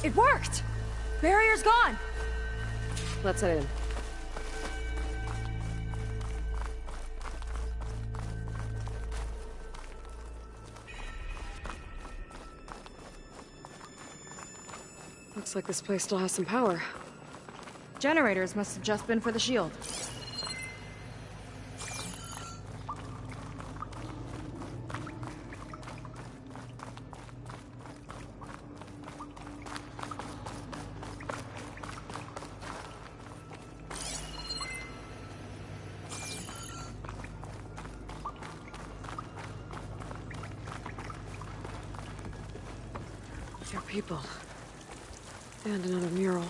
It worked! Barrier's gone! Let's head in. Looks like this place still has some power. Generators must have just been for the shield. There are people. And another mural.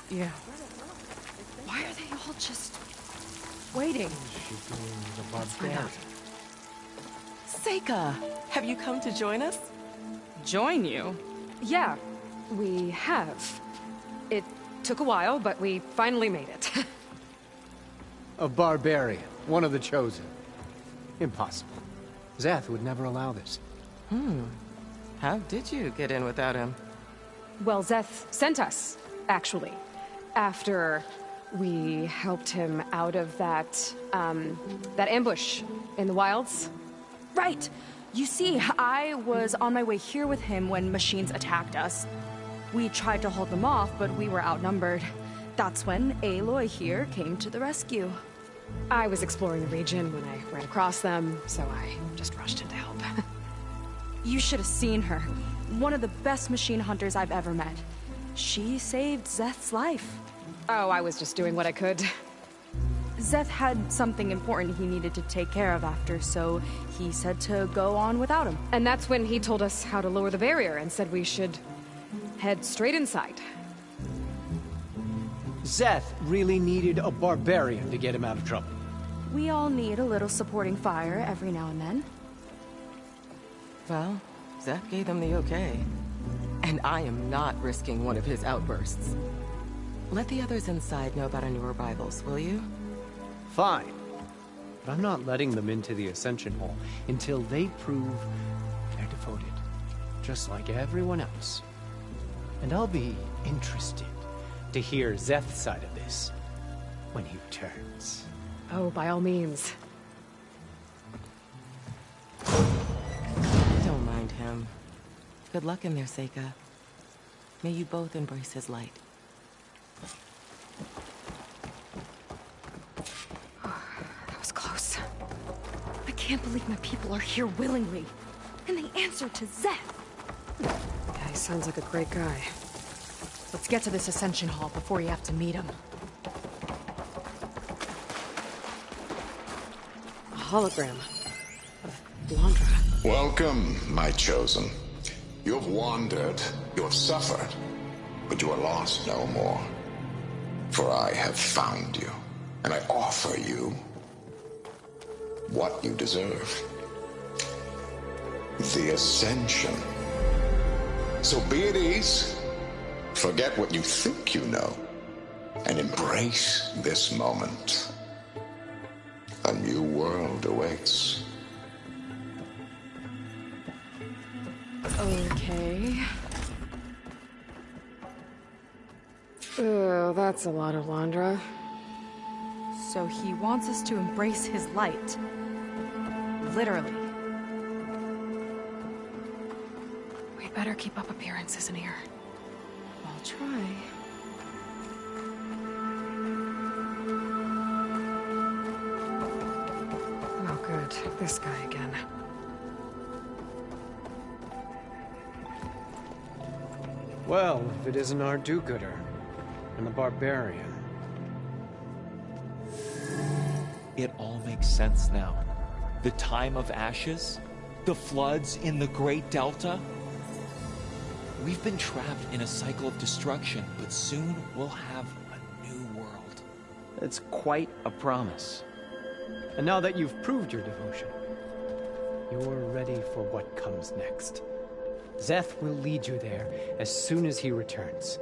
Yeah. Why are they all just waiting? Let's find out. Seika, have you come to join us? Join you? Yeah, we have. It took a while, but we finally made it. A barbarian, one of the chosen. Impossible. Zeth would never allow this. How did you get in without him? Well, Zeth sent us, actually. After we helped him out of that ambush in the wilds. Right! You see, I was on my way here with him when machines attacked us. We tried to hold them off, but we were outnumbered. That's when Aloy here came to the rescue. I was exploring the region when I ran across them, so I just rushed in to help. You should have seen her. One of the best machine hunters I've ever met. She saved Zeth's life. Oh, I was just doing what I could. Zeth had something important he needed to take care of after, so he said to go on without him. And that's when he told us how to lower the barrier and said we should head straight inside. Zeth really needed a barbarian to get him out of trouble. We all need a little supporting fire every now and then. Well, Zeth gave them the okay. And I am not risking one of his outbursts. Let the others inside know about our new arrivals, will you? Fine. But I'm not letting them into the Ascension Hall until they prove they're devoted. Just like everyone else. And I'll be interested to hear Zeth's side of this when he returns. Oh, by all means. Don't mind him. Good luck in there, Seika. May you both embrace his light. That was close. I can't believe my people are here willingly. And they answered to Zeth. Yeah, he sounds like a great guy. Let's get to this Ascension Hall before you have to meet him. A hologram of Londra. Welcome, my chosen. You have wandered, you have suffered, but you are lost no more. For I have found you, and I offer you what you deserve. The Ascension. So be at ease, forget what you think you know, and embrace this moment. A new world awaits. Okay. Oh, that's a lot of Londra. So he wants us to embrace his light. Literally. We better keep up appearances in here. I'll try. Oh, good. This guy again. Well, if it isn't our do-gooder and the barbarian. It all makes sense now. The time of ashes, the floods in the Great Delta. We've been trapped in a cycle of destruction, but soon we'll have a new world. It's quite a promise. And now that you've proved your devotion, you're ready for what comes next. Zeth will lead you there as soon as he returns.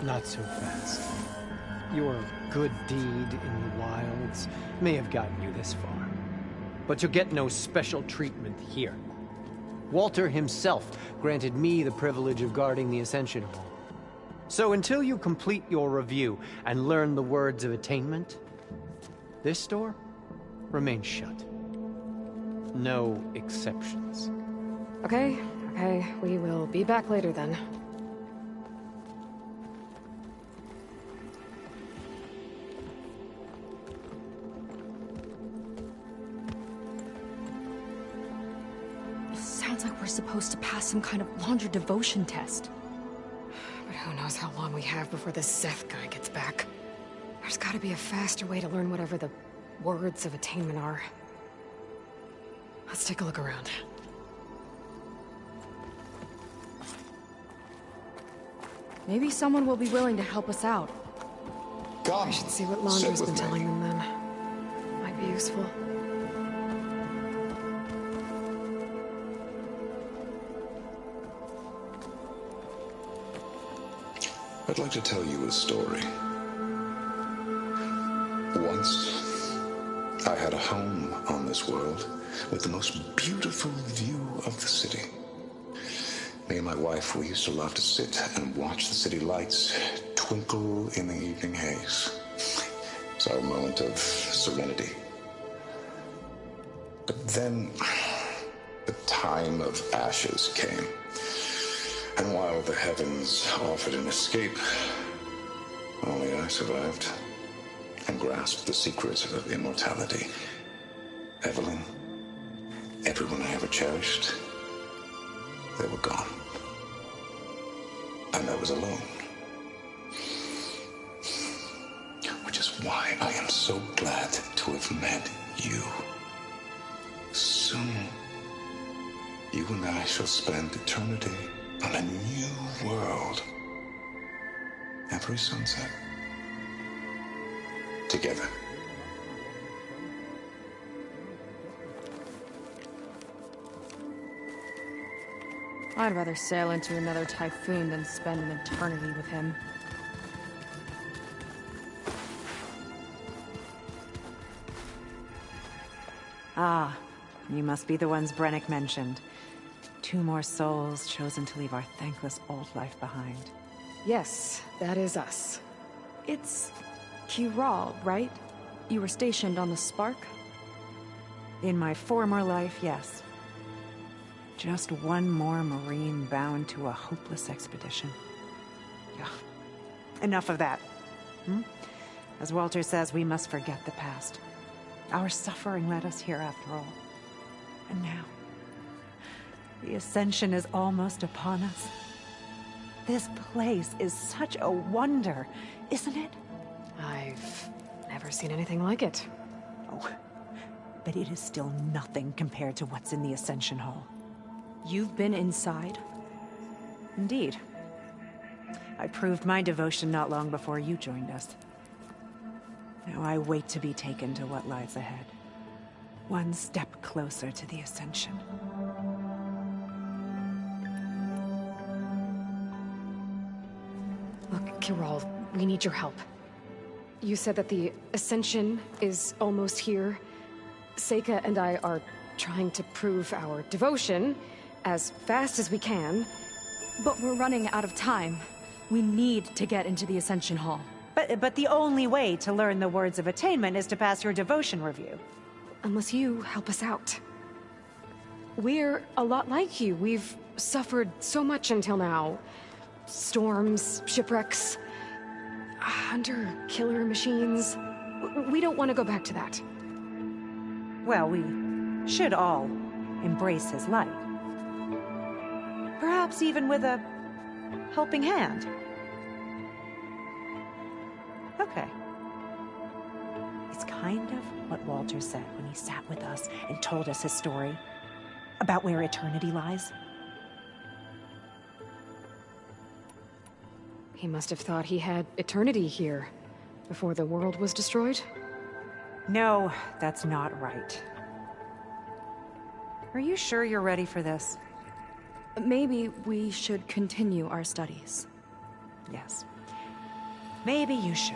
Not so fast. Your good deed in the wilds may have gotten you this far. But you'll get no special treatment here. Walter himself granted me the privilege of guarding the Ascension Hall. So until you complete your review and learn the words of attainment, this door remains shut. No exceptions. Okay, we will be back later then. Sounds like we're supposed to pass some kind of laundry devotion test. But who knows how long we have before this Szeth guy gets back. There's gotta be a faster way to learn whatever the words of attainment are. Let's take a look around. Maybe someone will be willing to help us out. Come, I should see what sit Laundry's with been me. telling them then. Might be useful. I'd like to tell you a story. Once, I had a home on this world with the most beautiful view of the city. Me and my wife, we used to love to sit and watch the city lights twinkle in the evening haze. It's our moment of serenity. But then, the time of ashes came. And while the heavens offered an escape, only I survived and grasped the secret of immortality. Evelyn, everyone I ever cherished, they were gone. And I was alone. Which is why I am so glad to have met you. Soon, you and I shall spend eternity on a new world. Every sunset. Together. I'd rather sail into another typhoon than spend an eternity with him. Ah, you must be the ones Brennick mentioned. 2 more souls chosen to leave our thankless old life behind. Yes, that is us. It's Kiral, right? You were stationed on the Spark? In my former life, yes. Just one more Marine bound to a hopeless expedition. Ugh. Enough of that. As Walter says, we must forget the past. Our suffering led us here after all. And now, the Ascension is almost upon us. This place is such a wonder, isn't it? I've never seen anything like it. Oh, but it is still nothing compared to what's in the Ascension Hall. You've been inside? Indeed. I proved my devotion not long before you joined us. Now I wait to be taken to what lies ahead. One step closer to the Ascension. Look, Kiral, we need your help. You said that the Ascension is almost here. Seika and I are trying to prove our devotion as fast as we can. But we're running out of time. We need to get into the Ascension Hall. But the only way to learn the words of attainment is to pass your devotion review. Unless you help us out. We're a lot like you. We've suffered so much until now. Storms, shipwrecks, hunter-killer machines. We don't want to go back to that. Well, we should all embrace his light. Perhaps even with a helping hand. Okay. It's kind of what Walter said when he sat with us and told us his story about where eternity lies. He must have thought he had eternity here before the world was destroyed. No, that's not right. Are you sure you're ready for this? Maybe we should continue our studies. Yes. Maybe you should.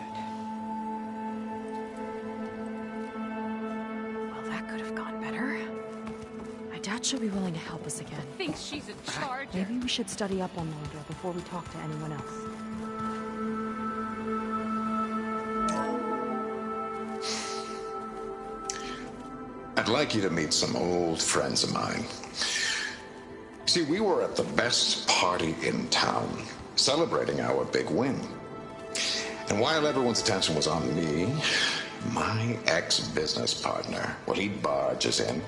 Well, that could have gone better. I doubt she'll be willing to help us again. Thinks she's a charger. Maybe we should study up on Londra before we talk to anyone else. I'd like you to meet some old friends of mine. See, we were at the best party in town, celebrating our big win. And while everyone's attention was on me, my ex-business partner, well, he barges in,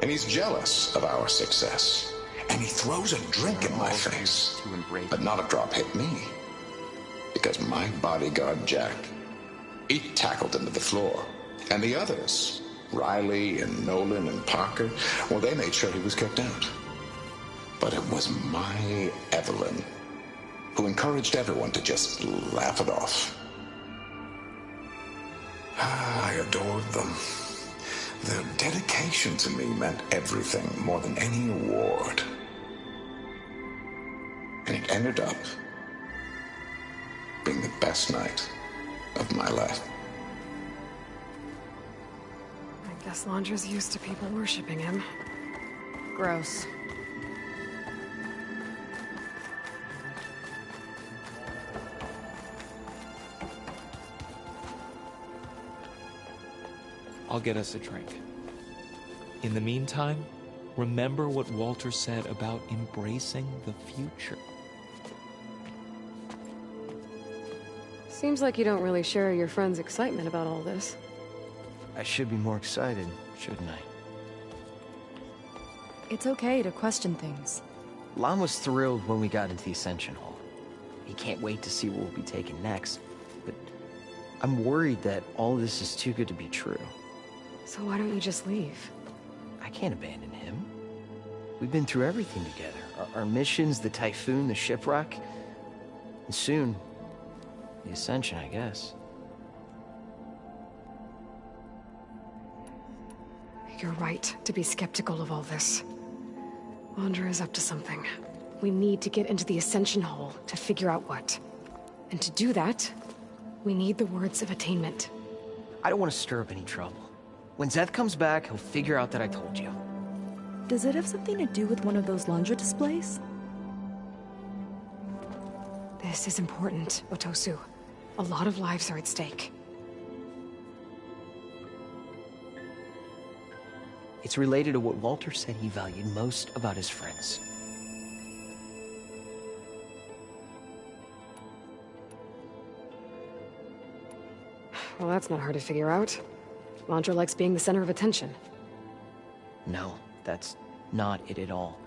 and he's jealous of our success. And he throws a drink in my face, but not a drop hit me. Because my bodyguard, Jack, he tackled him to the floor. And the others, Riley and Nolan and Parker, well, they made sure he was kicked out. But it was my Evelyn who encouraged everyone to just laugh it off. I adored them. Their dedication to me meant everything, more than any award. And it ended up being the best night of my life. I guess Londra's used to people worshipping him. Gross. I'll get us a drink. In the meantime, remember what Walter said about embracing the future. Seems like you don't really share your friend's excitement about all this. I should be more excited, shouldn't I? It's okay to question things. Lon was thrilled when we got into the Ascension Hall. He can't wait to see what we'll be taking next, but I'm worried that all this is too good to be true. So why don't you just leave? I can't abandon him. We've been through everything together. Our missions, the Typhoon, the shipwreck, and soon, the Ascension, I guess. You're right to be skeptical of all this. Londra is up to something. We need to get into the Ascension Hall to figure out what. And to do that, we need the words of attainment. I don't want to stir up any trouble. When Zeth comes back, he'll figure out that I told you. Does it have something to do with one of those Londra displays? This is important, Otosu. A lot of lives are at stake. It's related to what Walter said he valued most about his friends. Well, that's not hard to figure out. Londra likes being the center of attention. No, that's not it at all.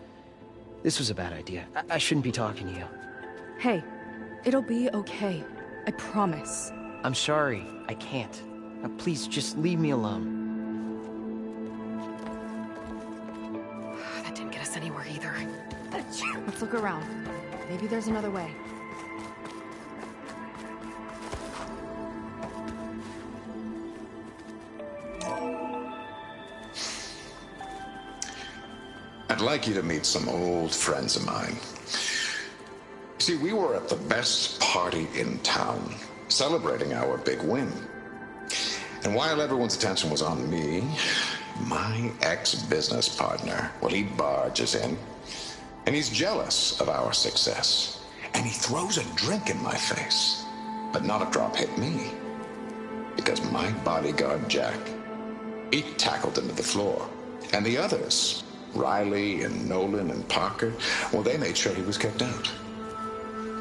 This was a bad idea. I shouldn't be talking to you. Hey, it'll be okay. I promise. I'm sorry, I can't. Now, please, just leave me alone. That didn't get us anywhere either. Let's look around. Maybe there's another way. I'd like you to meet some old friends of mine. See, we were at the best party in town, celebrating our big win. And while everyone's attention was on me, my ex-business partner, well, he barges in, and he's jealous of our success. And he throws a drink in my face, but not a drop hit me. Because my bodyguard, Jack, he tackled him to the floor. And the others, Riley and Nolan and Parker, well, they made sure he was kicked out.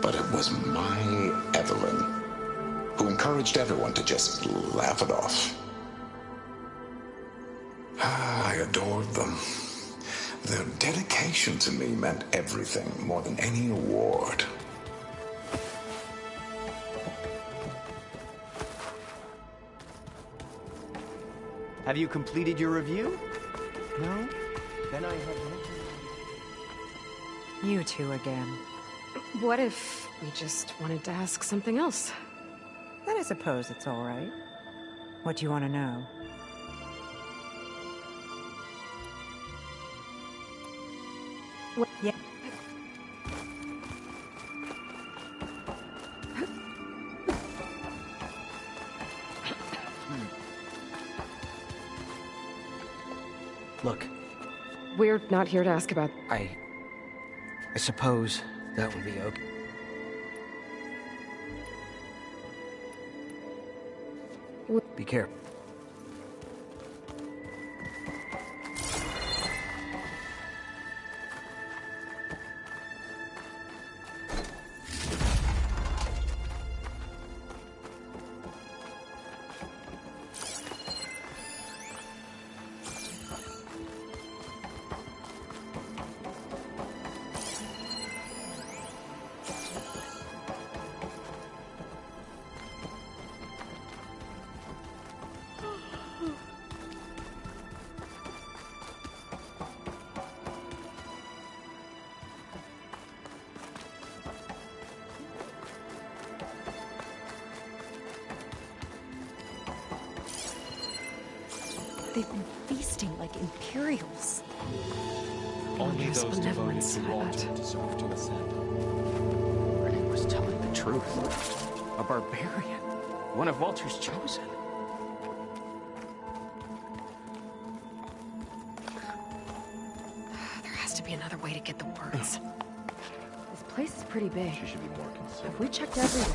But it was my Evelyn who encouraged everyone to just laugh it off. I adored them. Their dedication to me meant everything, more than any award. Have you completed your review? No? Then I have no... You two again. What if we just wanted to ask something else? Then I suppose it's all right. What do you want to know? Yeah. Look, we're not here to ask about... I suppose that would be okay. Be careful. They've been feasting like Imperials. Only There's those devoted benevolence to in Walter that. deserve to ascend. Brennan was telling the truth. A barbarian. One of Walter's chosen. There has to be another way to get the words. This place is pretty big. She should be more considerate. Have we checked everywhere?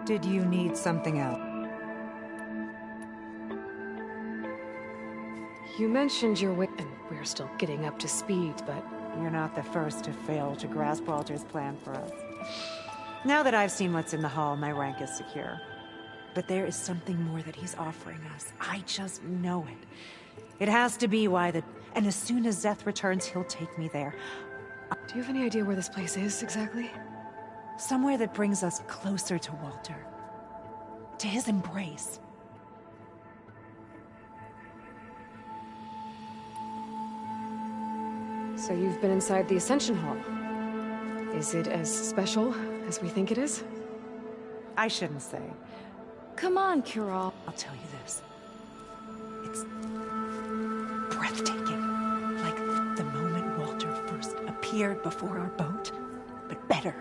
Did you need something else? You mentioned your wit, and we're still getting up to speed, but... You're not the first to fail to grasp Walter's plan for us. Now that I've seen what's in the hall, my rank is secure. But there is something more that he's offering us. I just know it. It has to be why the... And as soon as Zeth returns, he'll take me there. Do you have any idea where this place is, exactly? Somewhere that brings us closer to Walter. To his embrace. So you've been inside the Ascension Hall. Is it as special as we think it is? I shouldn't say. Come on, Kiral. I'll tell you this. It's breathtaking. Like the moment Walter first appeared before our boat. But better.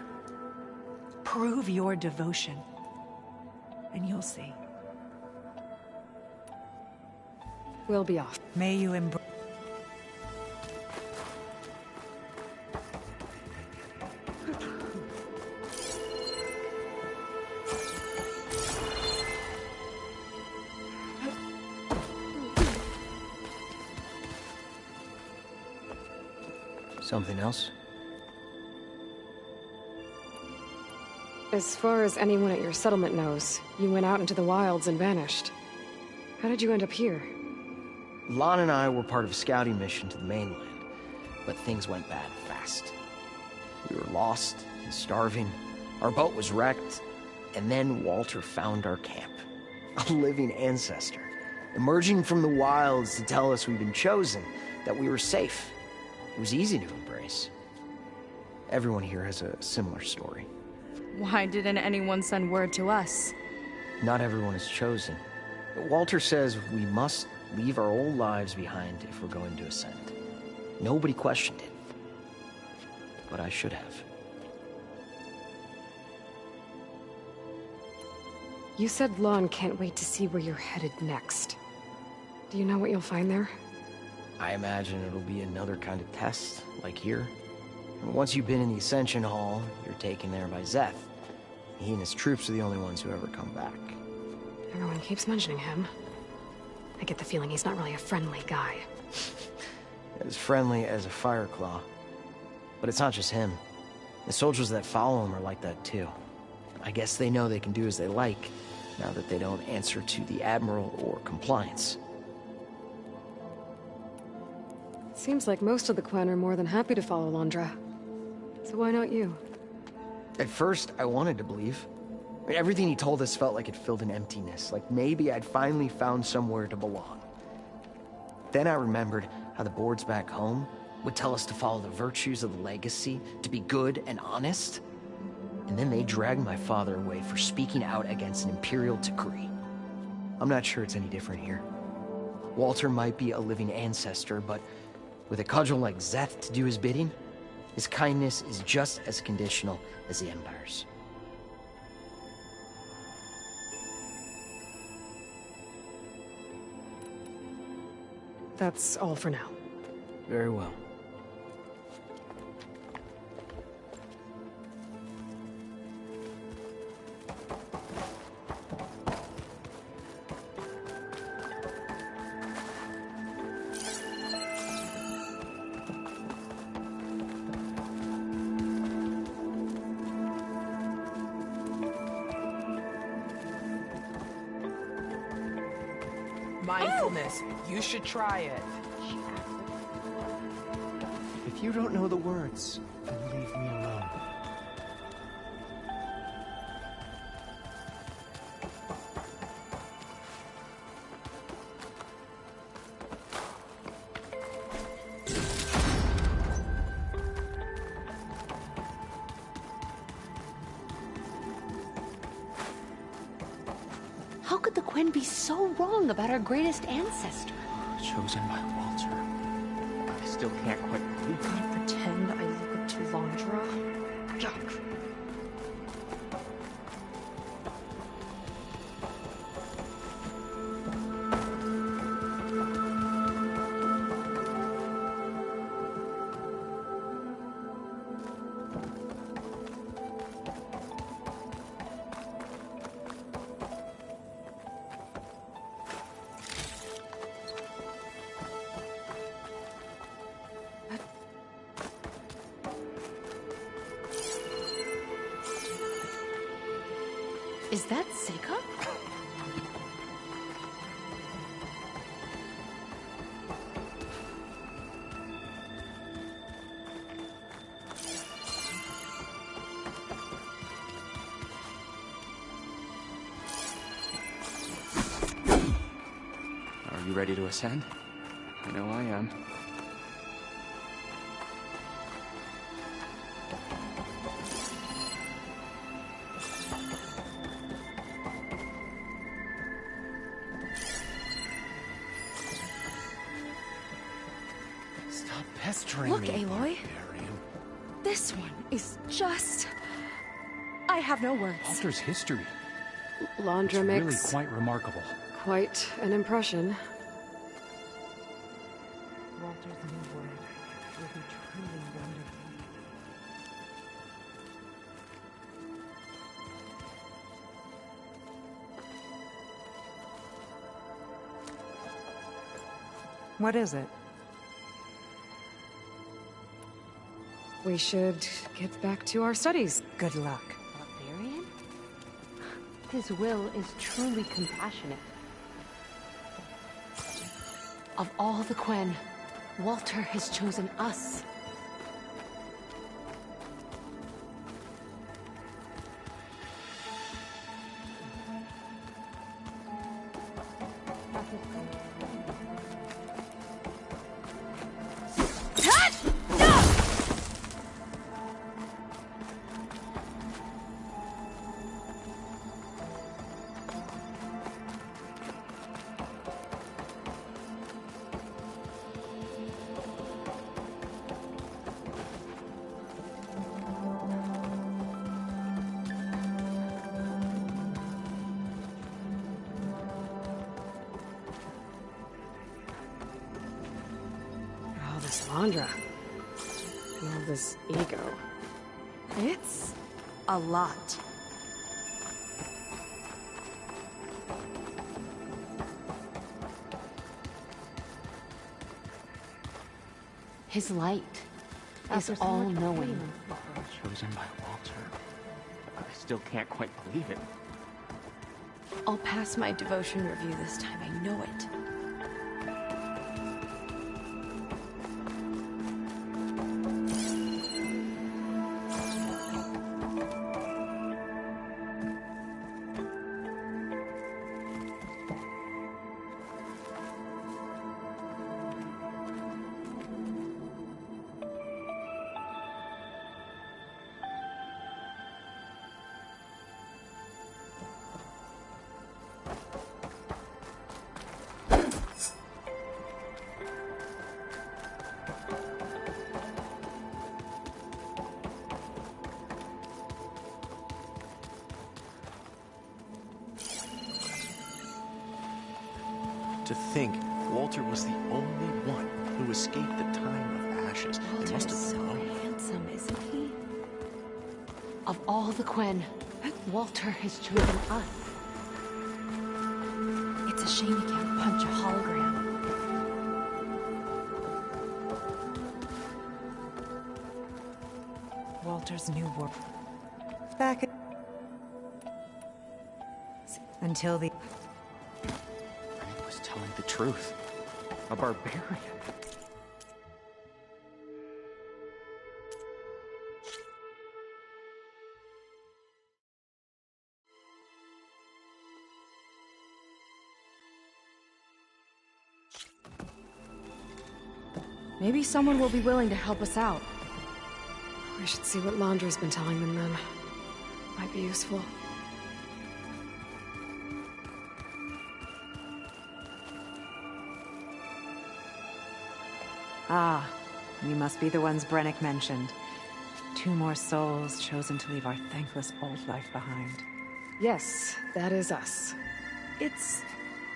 Prove your devotion. And you'll see. We'll be off. May you embrace... Something else? As far as anyone at your settlement knows, you went out into the wilds and vanished. How did you end up here? Lon and I were part of a scouting mission to the mainland, but things went bad fast. We were lost and starving, our boat was wrecked, and then Walter found our camp. A living ancestor, emerging from the wilds to tell us we'd been chosen, that we were safe. It was easy to embrace. Everyone here has a similar story. Why didn't anyone send word to us? Not everyone is chosen. Walter says we must leave our old lives behind if we're going to ascend. Nobody questioned it. But I should have. You said Lon can't wait to see where you're headed next. Do you know what you'll find there? I imagine it'll be another kind of test, like here. And once you've been in the Ascension Hall, you're taken there by Zeth. He and his troops are the only ones who ever come back. Everyone keeps mentioning him. I get the feeling he's not really a friendly guy. As friendly as a Fireclaw. But it's not just him. The soldiers that follow him are like that too. I guess they know they can do as they like, now that they don't answer to the Admiral or Compliance. Seems like most of the Quen are more than happy to follow Londra. So why not you? At first, I wanted to believe. I mean, everything he told us felt like it filled an emptiness, like maybe I'd finally found somewhere to belong. Then I remembered how the boards back home would tell us to follow the virtues of the legacy, to be good and honest. And then they dragged my father away for speaking out against an Imperial decree. I'm not sure it's any different here. Walter might be a living ancestor, but with a cudgel like Szeth to do his bidding, his kindness is just as conditional as the Empire's. That's all for now. Very well. Mindfulness. You should try it. If you don't know the words, then leave me alone. How could the Quen be so wrong about our greatest ancestor? Chosen by Walter. I still can't quite believe it. I pretend I look up to Londra. Yuck. Is that Seika? Are you ready to ascend? I know I am. Stop pestering Look, me, Aloy. barbarian. This one is just... I have no words. Walter's history. Londra It's really makes quite remarkable. quite an impression. Walter's new word will be truly wonderful. What is it? We should get back to our studies. Good luck. Barbarian? His will is truly compassionate. Of all the Quen, Walter has chosen us. All this Londra. All this ego. It's a lot. His light is all-knowing. Chosen by Walter. I still can't quite believe it. I'll pass my devotion review this time, I know it. To think Walter was the only one who escaped the time of ashes. They must Walter's have so known. handsome, isn't he? Of all the Quen, Walter has chosen us. It's a shame you can't punch a hologram. Walter's new world. Back until the... He was telling the truth. A barbarian. Maybe someone will be willing to help us out. We should see what Laundry's been telling them then. Might be useful. Ah, we must be the ones Brennick mentioned. 2 more souls chosen to leave our thankless old life behind. Yes, that is us. It's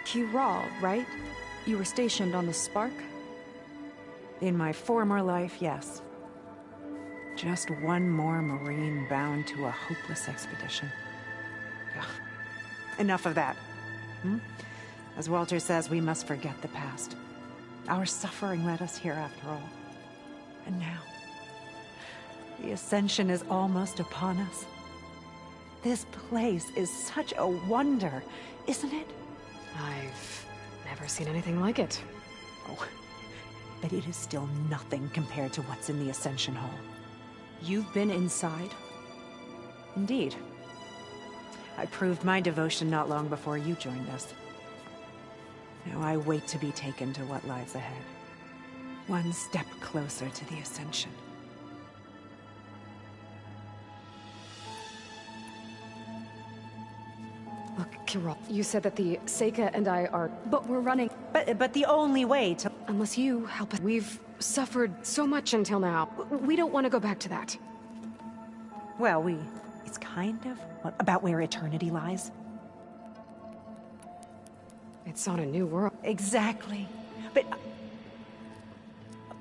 Kiral, right? You were stationed on the Spark? In my former life, yes. Just one more Marine bound to a hopeless expedition. Ugh. Enough of that. As Walter says, we must forget the past. Our suffering led us here after all. And now, the Ascension is almost upon us. This place is such a wonder, isn't it? I've never seen anything like it. Oh, but it is still nothing compared to what's in the Ascension Hall. You've been inside? Indeed. I proved my devotion not long before you joined us. Now I wait to be taken to what lies ahead. One step closer to the Ascension. Look, Kiral, you said that the Seika and I are... But we're running. But the only way to... Unless you help us... We've suffered so much until now. We don't want to go back to that. Well, it's kind of about where eternity lies. It's on a new world. Exactly. But...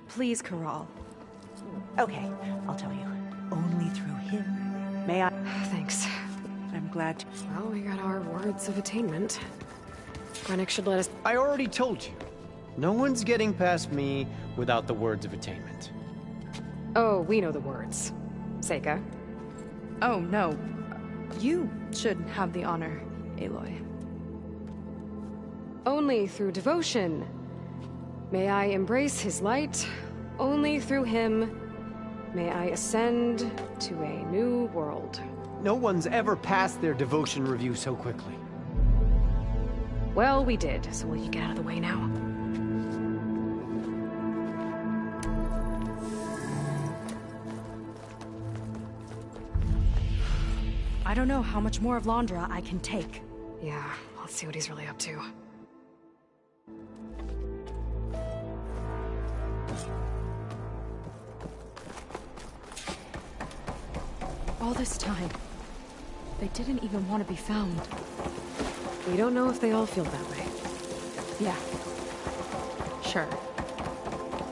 Please, Kiral. Okay, I'll tell you. Only through him may I... Thanks. I'm glad to... Well, we got our words of attainment. Brennick should let us... I already told you. No one's getting past me without the words of attainment. Oh, we know the words. Seika. Oh, no. You should have the honor, Aloy. Only through devotion may I embrace his light. Only through him may I ascend to a new world. No one's ever passed their devotion review so quickly. Well, we did, so will you get out of the way now? I don't know how much more of Londra I can take. Yeah, let's see what he's really up to. All this time, they didn't even want to be found. We don't know if they all feel that way. Yeah. Sure.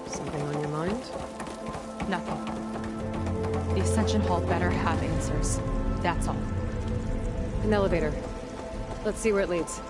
Something on your mind? Nothing. The Ascension Hall better have answers. That's all. An elevator. Let's see where it leads.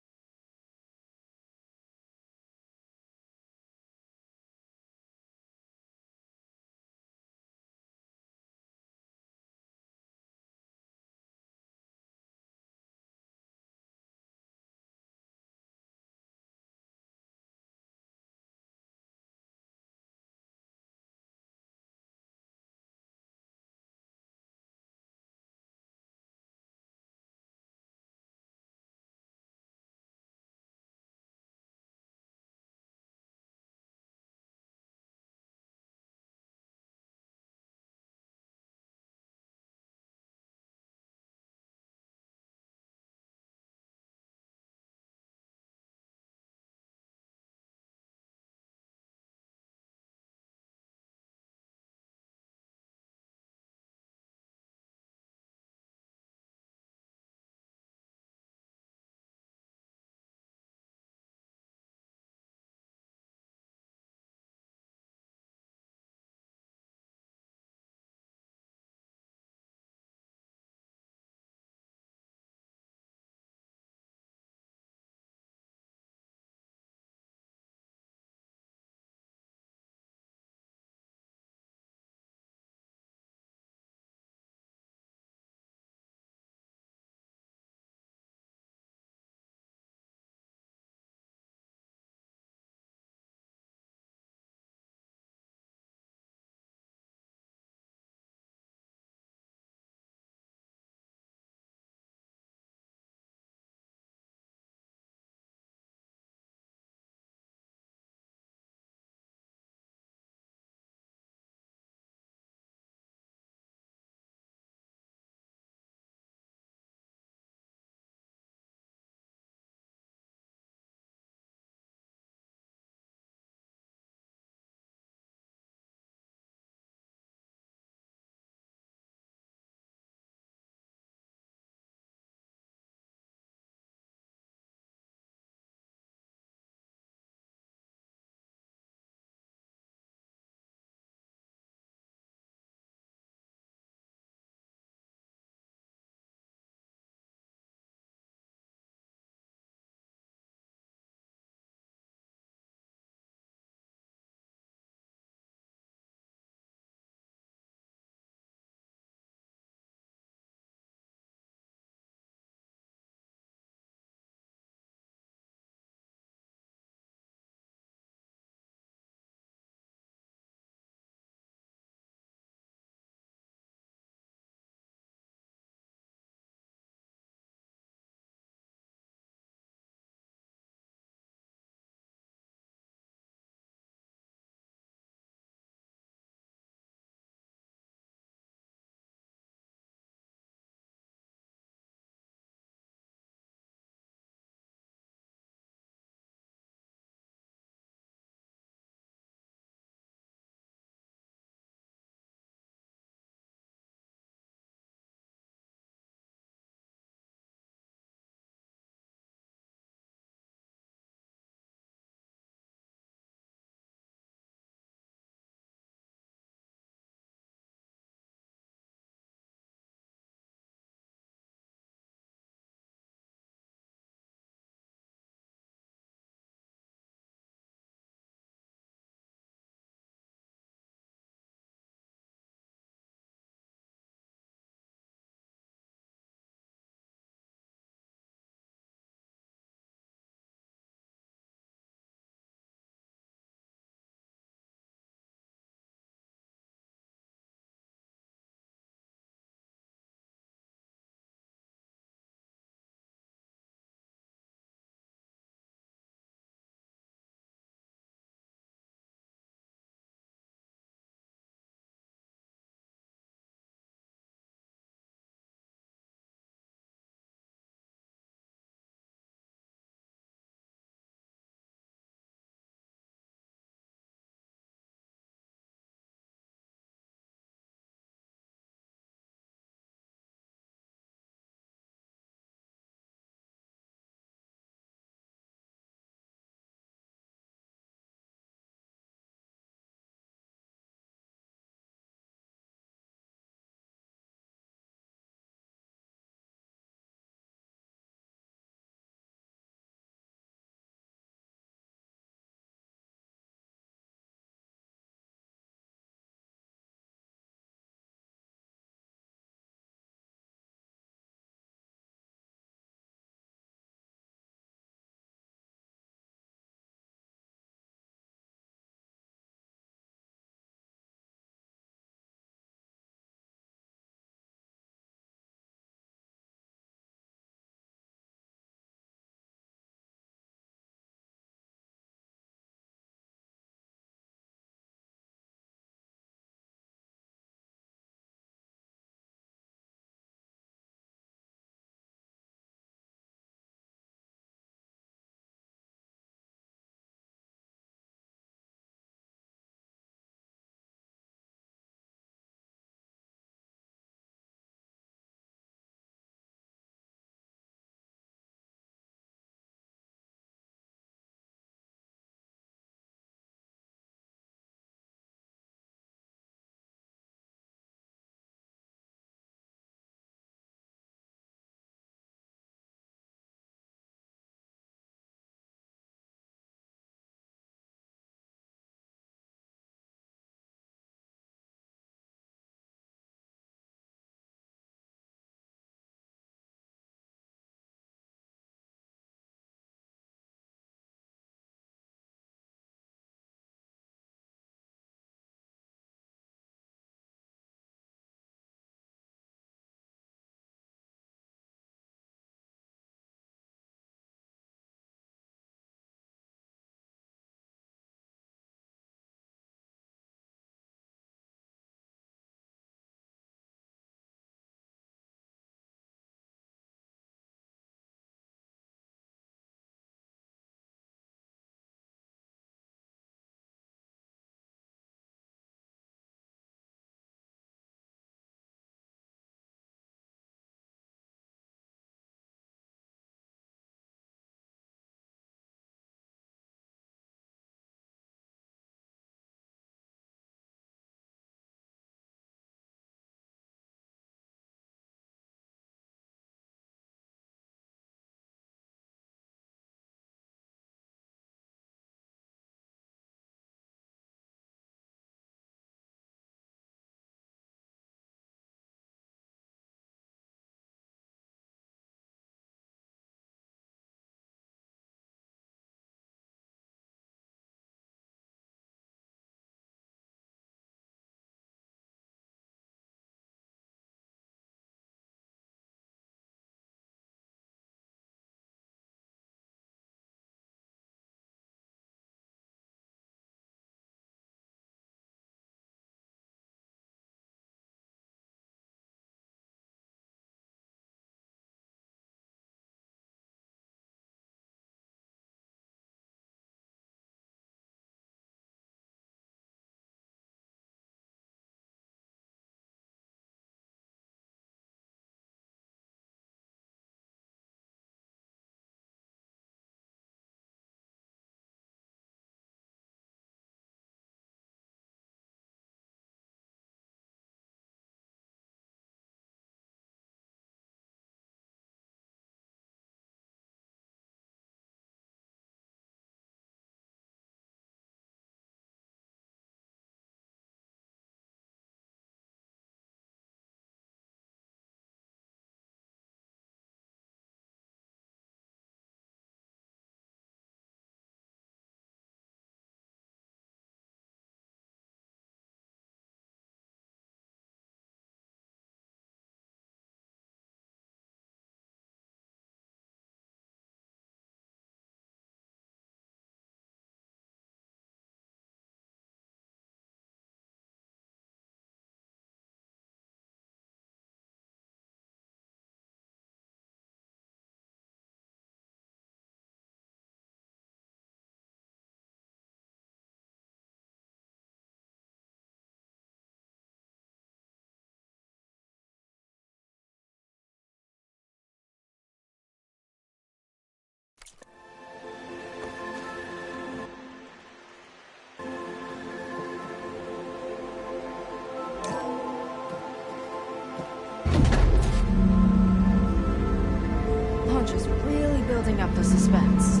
suspense.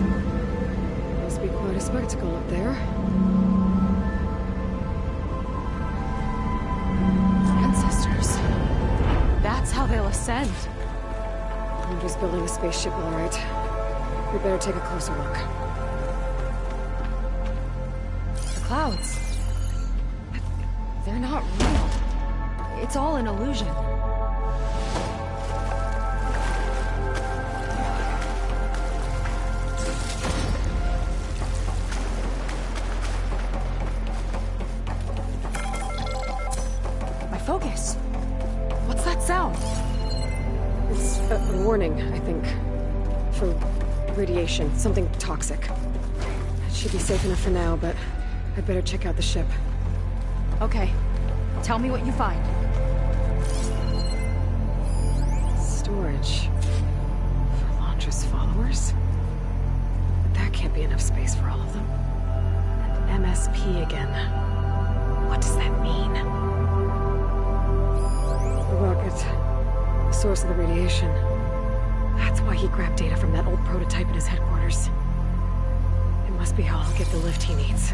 Must be quite a spectacle up there. Ancestors. That's how they'll ascend. I'm just building a spaceship, all right. We better take a closer look. The clouds. They're not real. It's all an illusion. My focus. What's that sound? It's a warning, I think. For radiation, something toxic. It should be safe enough for now, but I'd better check out the ship. Okay. Tell me what you find. Storage. For Londra's followers? But that can't be enough space for all of them. And MSP again. What does that mean? The rocket. The source of the radiation. That's why he grabbed data from that old prototype in his headquarters. It must be how I'll get the lift he needs.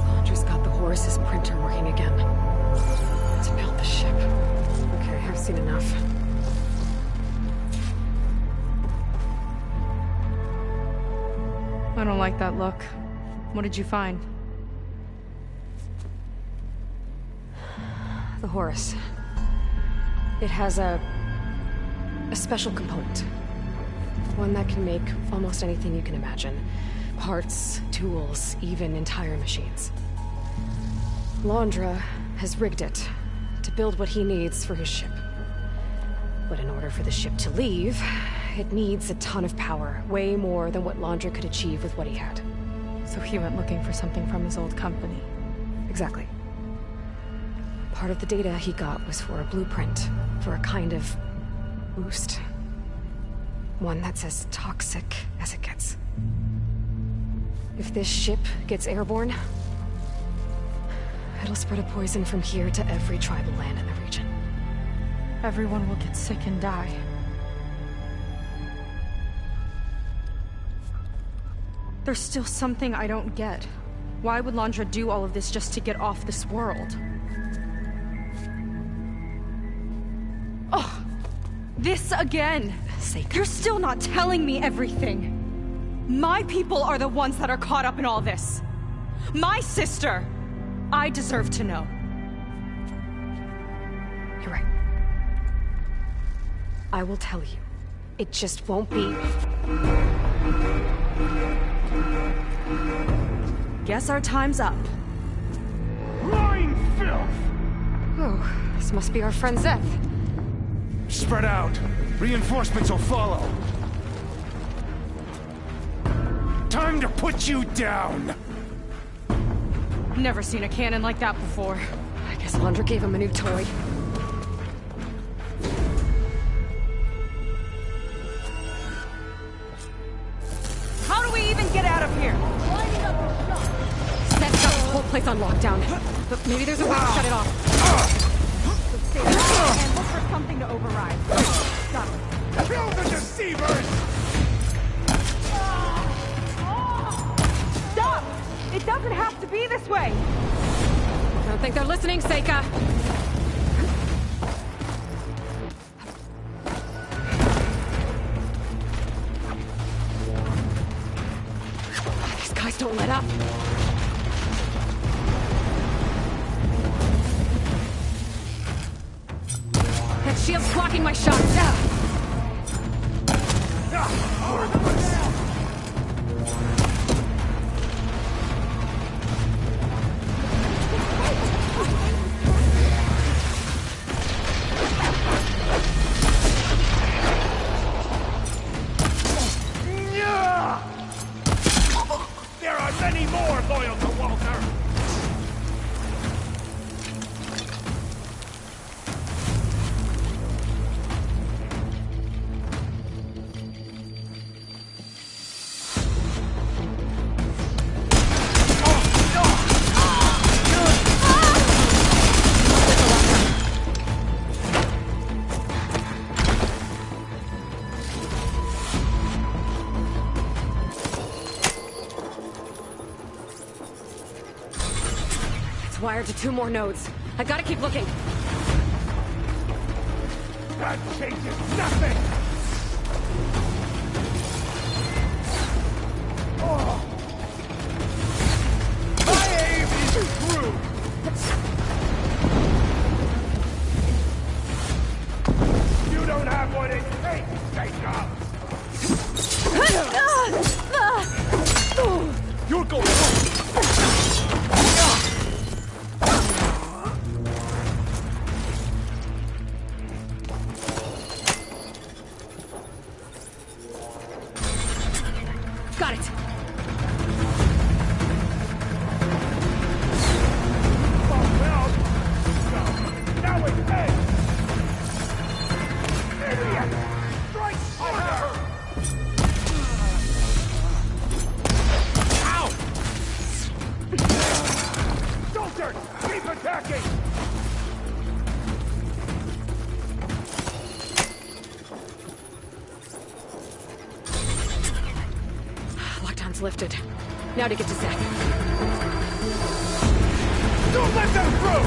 Londra's got the Horus's printer working again. To build the ship. Okay, I've seen enough. I don't like that look. What did you find? The Horus. It has a special component. One that can make almost anything you can imagine. Parts, tools, even entire machines. Londra has rigged it to build what he needs for his ship. But in order for the ship to leave, it needs a ton of power, way more than what Londra could achieve with what he had. So he went looking for something from his old company. Exactly. Part of the data he got was for a blueprint, for a kind of boost. One that's as toxic as it gets. If this ship gets airborne, it'll spread a poison from here to every tribal land in the region. Everyone will get sick and die. There's still something I don't get. Why would Londra do all of this just to get off this world? Oh, this again! You're still not telling me everything. My people are the ones that are caught up in all this. My sister! I deserve to know. You're right. I will tell you. It just won't be... Guess our time's up. Lying filth! Oh, this must be our friend Zeth. Spread out. Reinforcements will follow. Time to put you down! Never seen a cannon like that before. I guess Londra gave him a new toy. How do we even get out of here? Zeth's got this whole place on lockdown. But maybe there's a way to shut it off. Stay there and look for something to override. Got it. Kill the deceivers! Stop! It doesn't have to be this way! I don't think they're listening, Seika. These guys don't let up. That shield's blocking my shot. There are many more loyal to Walter! It's wired to 2 more nodes. I gotta keep looking. That changes nothing! Oh. My aim is through! You don't have what it takes, Jacob! You're going home! Got it! Now it's dead! Idiot! Strike harder! Ow! Soldiers, keep attacking! Lockdown's lifted. Now to get to Zeth. Don't let them through!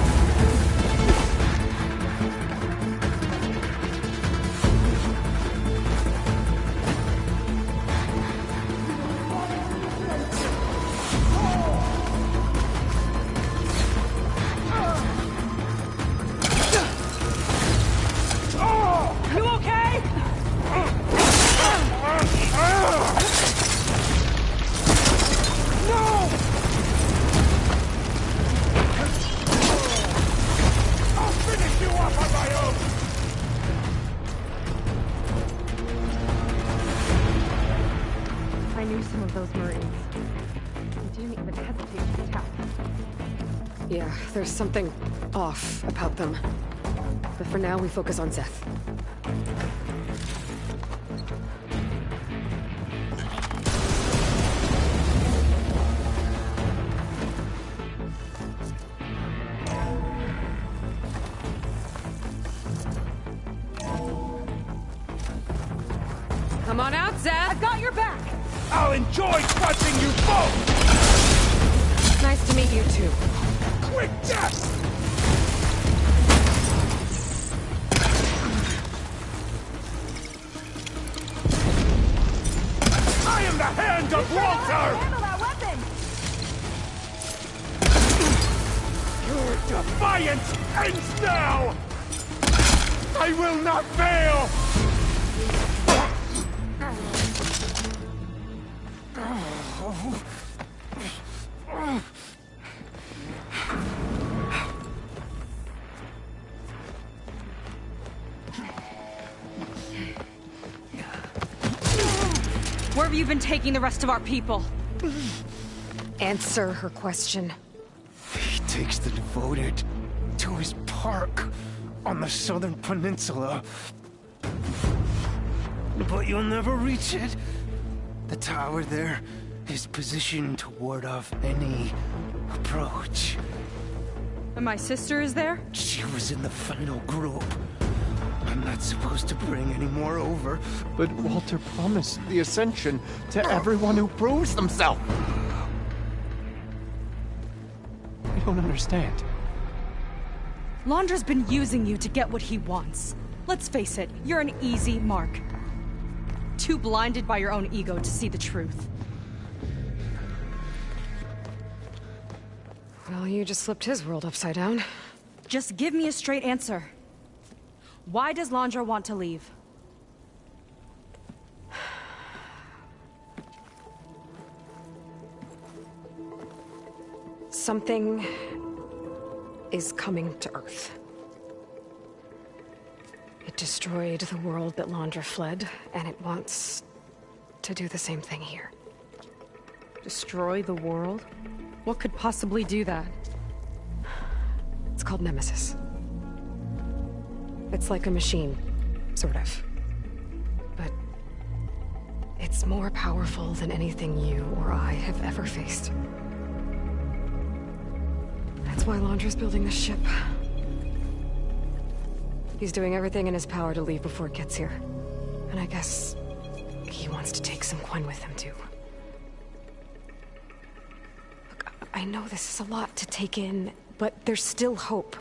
You okay? No! I'll finish you off on my own! I knew some of those Marines. They didn't even hesitate to attack. Yeah, there's something off about them. But for now, we focus on Zeth. Come on out, Zeth! I've got your back! I'll enjoy punching you both! Nice to meet you, too. Quick death! I am the hand of Walter! Handle that weapon! Your defiance ends now! I will not fail! Where have you been taking the rest of our people? Answer her question. He takes the devoted to his park on the southern peninsula. But you'll never reach it. The tower there is positioned to ward off any approach. And my sister is there? She was in the final group. I'm not supposed to bring any more over. But Walter promised the Ascension to everyone who proves themselves. I don't understand. Londra's been using you to get what he wants. Let's face it, you're an easy mark. Too blinded by your own ego to see the truth. Well, you just flipped his world upside down. Just give me a straight answer. Why does Londra want to leave? Something is coming to Earth. It destroyed the world that Londra fled, and it wants to do the same thing here. Destroy the world? What could possibly do that? It's called Nemesis. It's like a machine, sort of. But it's more powerful than anything you or I have ever faced. That's why Londra's building this ship. He's doing everything in his power to leave before it gets here. And I guess he wants to take some Quen with him, too. Look, I know this is a lot to take in, but there's still hope.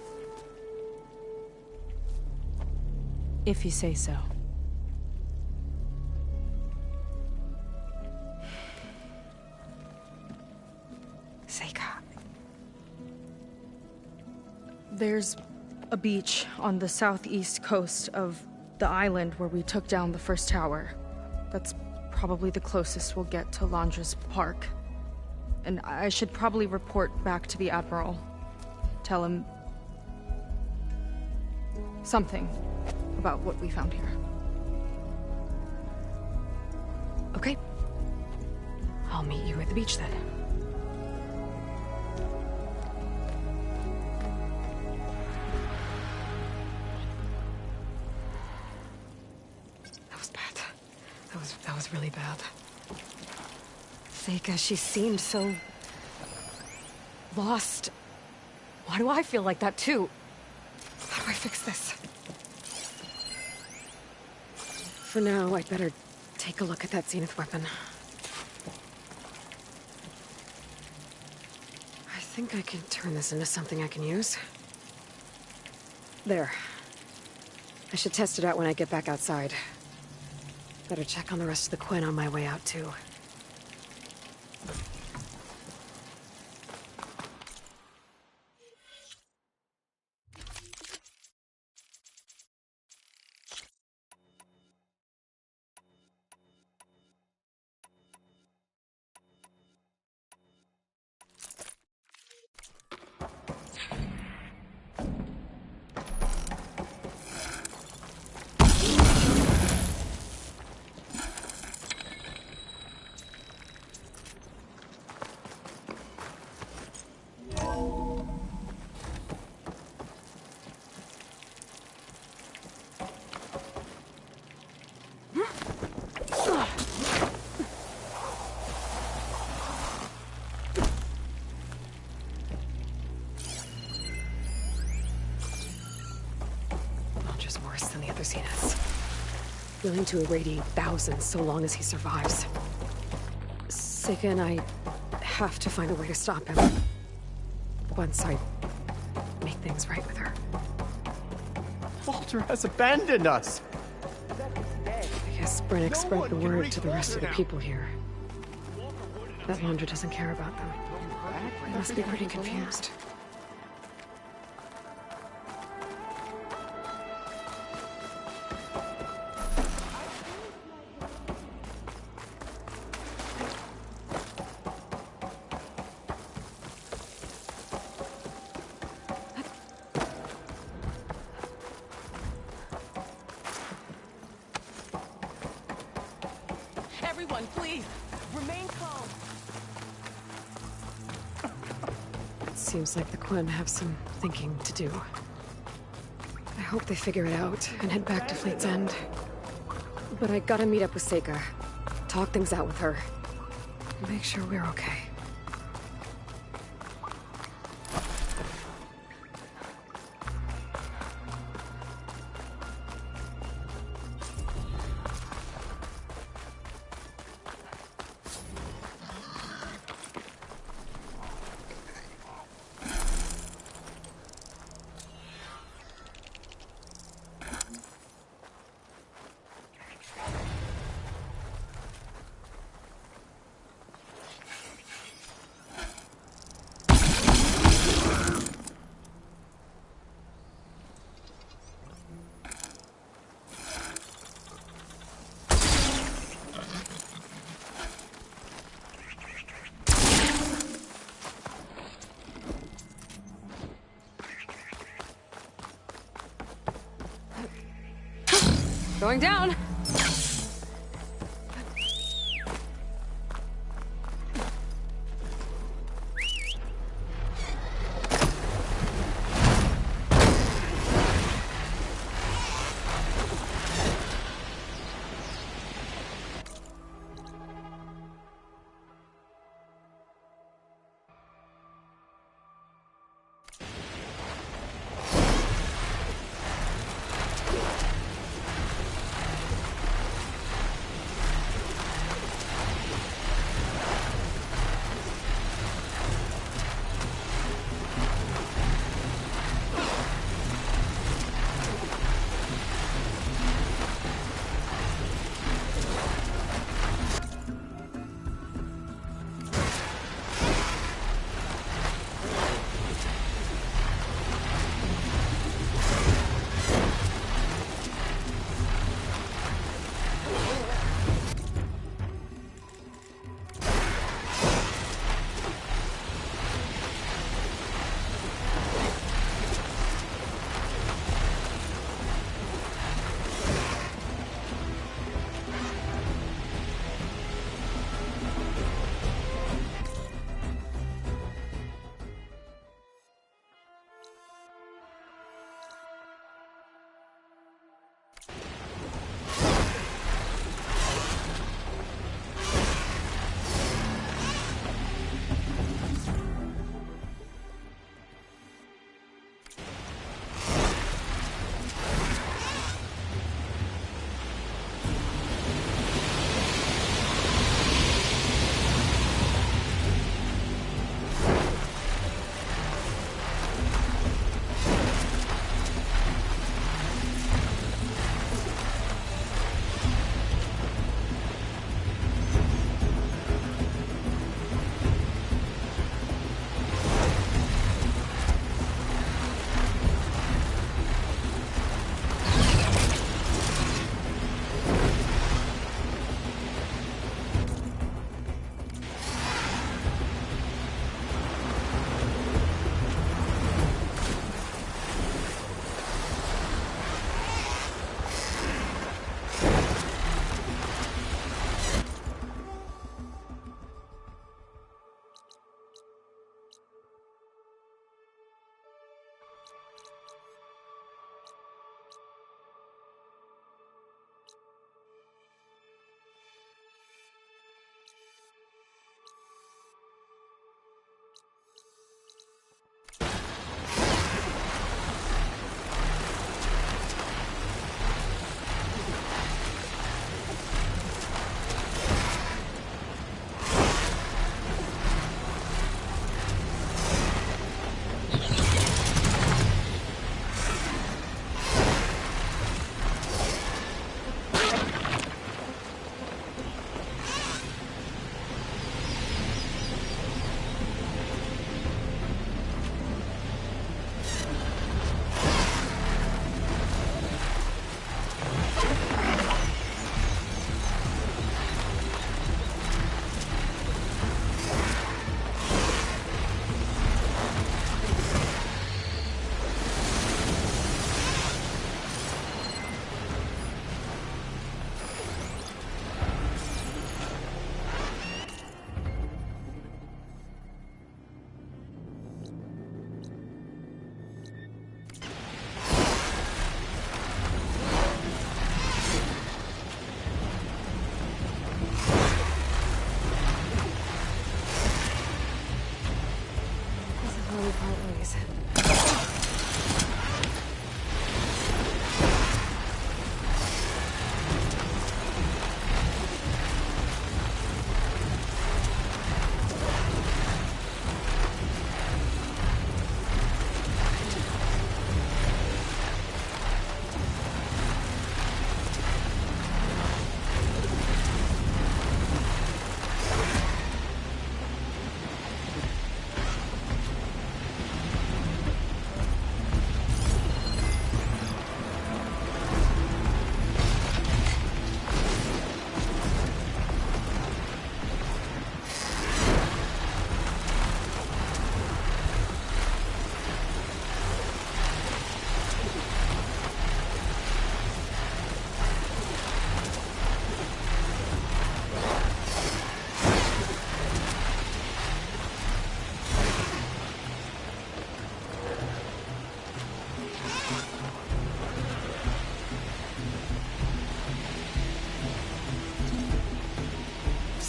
If you say so. Seika. There's a beach on the southeast coast of the island where we took down the first tower. That's probably the closest we'll get to Londra's Park. And I should probably report back to the Admiral. Tell him something about what we found here. Okay. I'll meet you at the beach then. That was bad. That was really bad. Seika, she seemed so lost. Why do I feel like that too? How do I fix this? For now, I'd better take a look at that Zenith weapon. I think I can turn this into something I can use. There. I should test it out when I get back outside. Better check on the rest of the Quen on my way out, too. Londra's worse than the other Zeniths. Willing to irradiate thousands so long as he survives. Seika and I have to find a way to stop him. Once I make things right with her. Walter has abandoned us! I guess Brennick spread the word to the rest of the people here. That Londra doesn't care about them. They must be pretty confused. Everyone, please, remain calm. It seems like the Quen have some thinking to do. I hope they figure it out and head back to Fleet's End. But I gotta meet up with Seika, talk things out with her, make sure we're okay. Going down!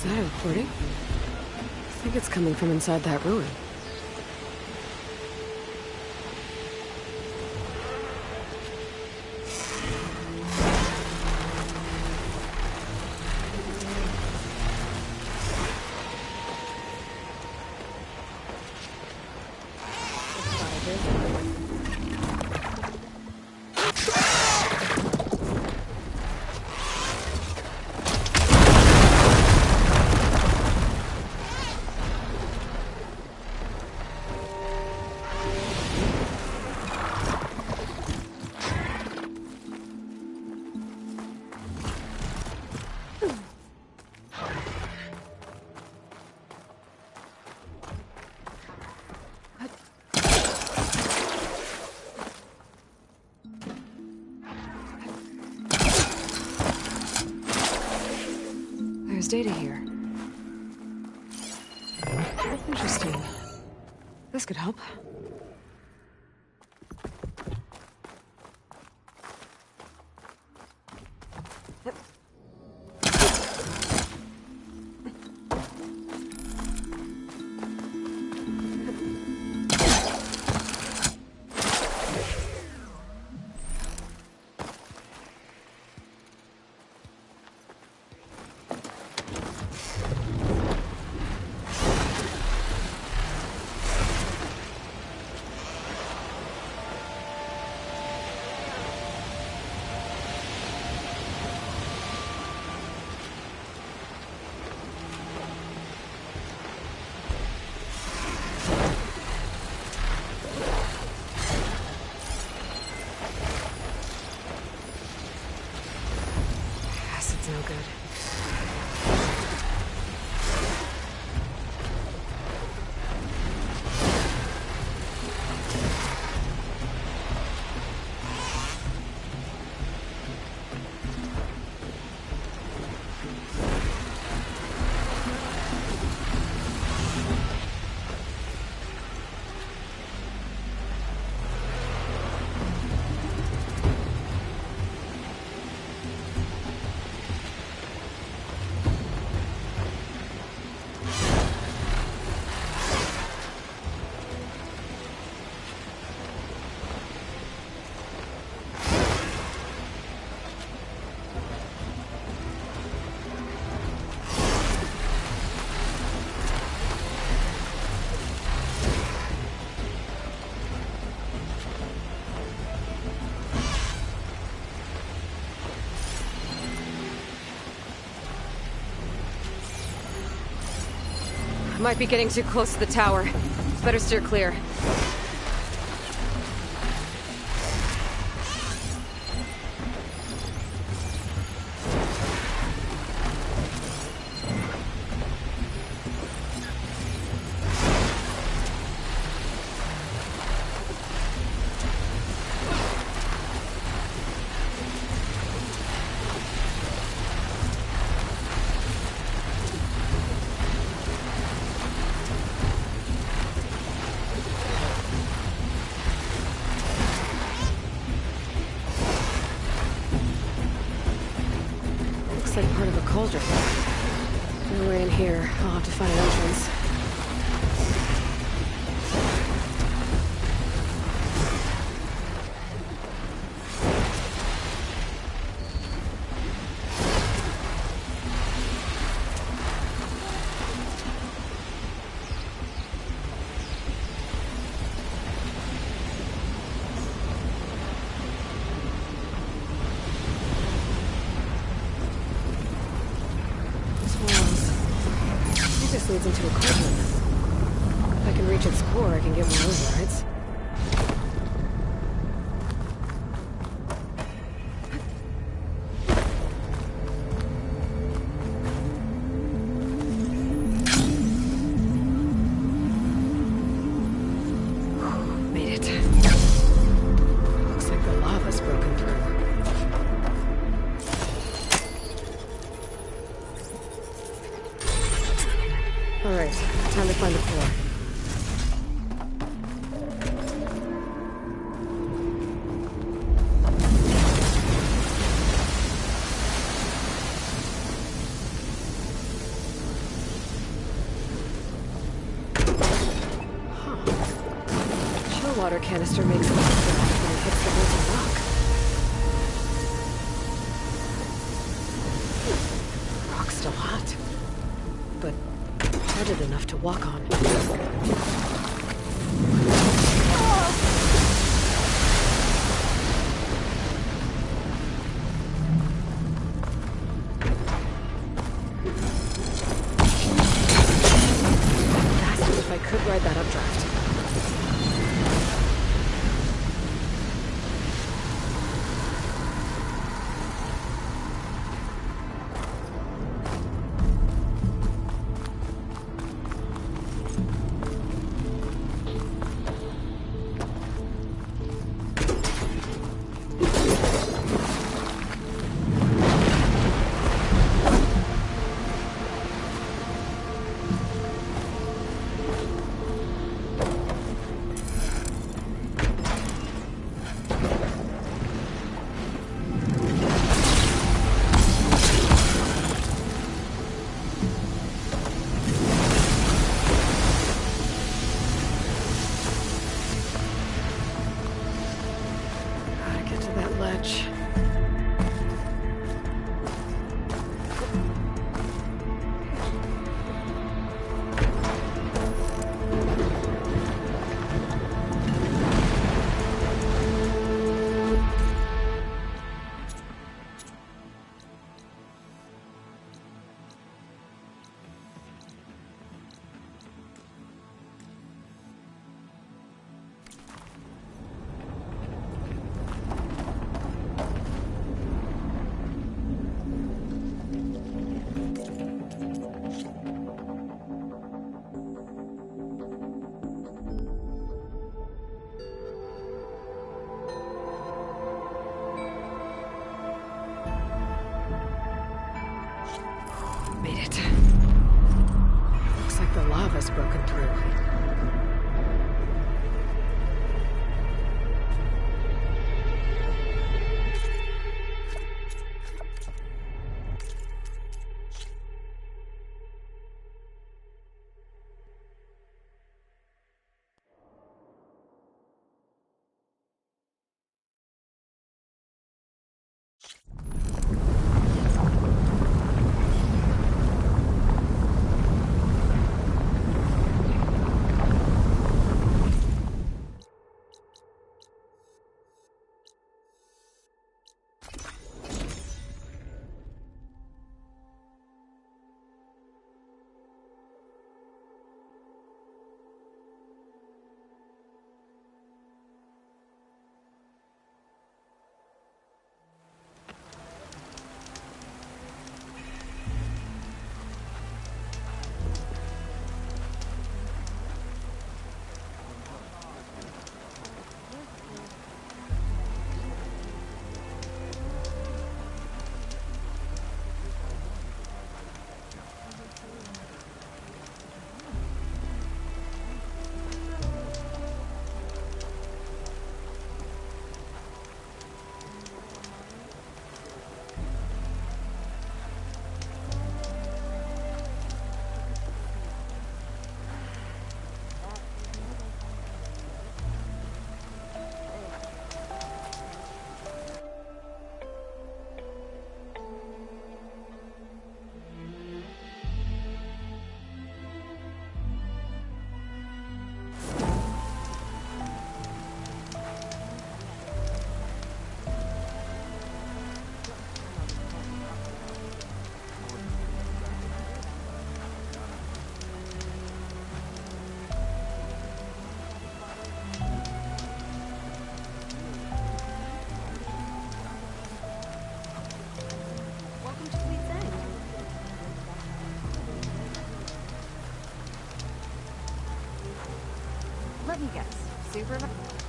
Is that a recording? I think it's coming from inside that ruin. There's data here. Interesting. This could help. No good. Might be getting too close to the tower. Better steer clear. Looks like part of a cauldron. No way in here. I'll have to find an entrance. Leads into a cauldron. If I can reach its core, I can get more overrides. Made it. Looks like the lava's broken through. All right, time to find the floor. water canister makes a splash when it hits the molten rock. Rock's still hot, but hardened enough to walk on. If I could ride that updraft. Made it. Looks like the lava's broken through. Let me guess. Super...